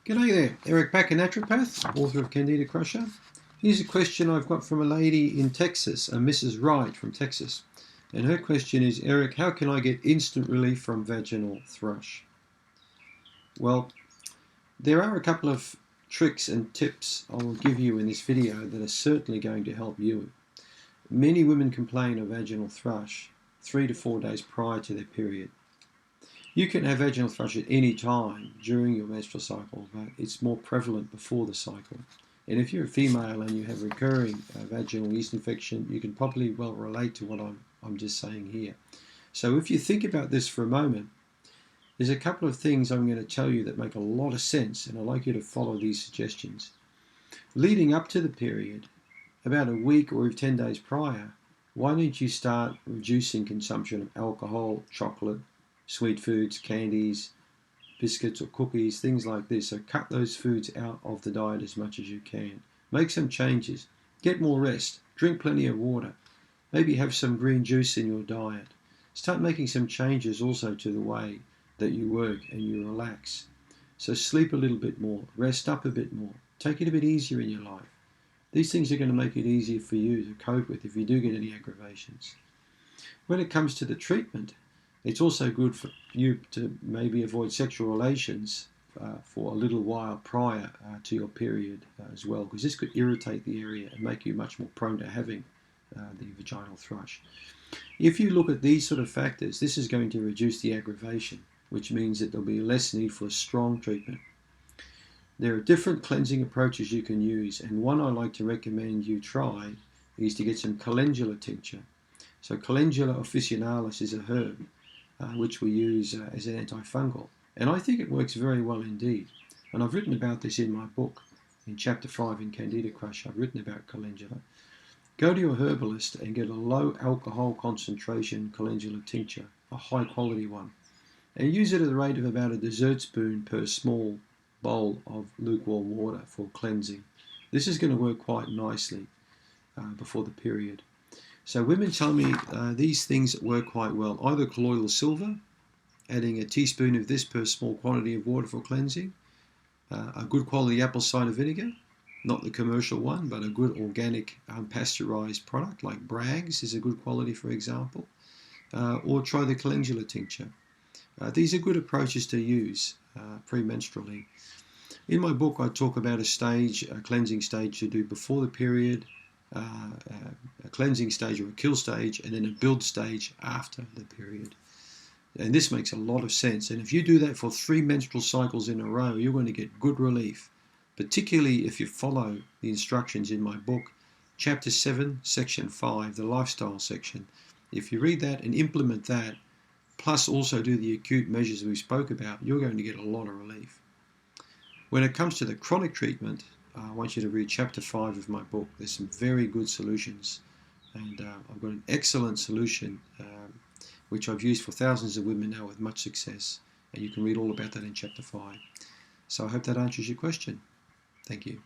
G'day there, Eric Bakker, naturopath, author of Candida Crusher. Here's a question I've got from a lady in Texas, a Mrs. Wright from Texas. And her question is, Eric, how can I get instant relief from vaginal thrush? Well, there are a couple of tricks and tips I will give you in this video that are certainly going to help you. Many women complain of vaginal thrush 3 to 4 days prior to their period. You can have vaginal thrush at any time during your menstrual cycle, but it's more prevalent before the cycle. And if you're a female and you have recurring vaginal yeast infection, you can probably well relate to what I'm just saying here. So if you think about this for a moment, there's a couple of things I'm going to tell you that make a lot of sense, and I'd like you to follow these suggestions. Leading up to the period, about a week or 10 days prior, why don't you start reducing consumption of alcohol, chocolate, sweet foods, candies, biscuits or cookies, things like this. So cut those foods out of the diet as much as you can. Make some changes. Get more rest. Drink plenty of water. Maybe have some green juice in your diet. Start making some changes also to the way that you work and you relax. So sleep a little bit more. Rest up a bit more. Take it a bit easier in your life. These things are going to make it easier for you to cope with if you do get any aggravations. When it comes to the treatment, it's also good for you to maybe avoid sexual relations for a little while prior to your period as well, because this could irritate the area and make you much more prone to having the vaginal thrush. If you look at these sort of factors, this is going to reduce the aggravation, which means that there'll be less need for a strong treatment. There are different cleansing approaches you can use, and one I like to recommend you try is to get some calendula tincture. So calendula officinalis is a herb which we use as an antifungal. And I think it works very well indeed. And I've written about this in my book, in chapter 5 in Candida Crush. I've written about calendula. Go to your herbalist and get a low alcohol concentration calendula tincture, a high quality one. And use it at the rate of about a dessert spoon per small bowl of lukewarm water for cleansing. This is going to work quite nicely before the period. So women tell me these things work quite well. Either colloidal silver, adding a teaspoon of this per small quantity of water for cleansing. A good quality apple cider vinegar, not the commercial one, but a good organic unpasteurized product like Bragg's is a good quality, for example. Or try the calendula tincture. These are good approaches to use premenstrually. In my book, I talk about a cleansing stage to do before the period, a cleansing stage or a kill stage, and then a build stage after the period. And this makes a lot of sense. And if you do that for 3 menstrual cycles in a row, you're going to get good relief, particularly if you follow the instructions in my book, chapter 7, section 5, the lifestyle section. If you read that and implement that, plus also do the acute measures we spoke about, you're going to get a lot of relief. When it comes to the chronic treatment, I want you to read chapter 5 of my book. There's some very good solutions, and I've got an excellent solution which I've used for thousands of women now with much success, and you can read all about that in chapter 5. So I hope that answers your question. Thank you.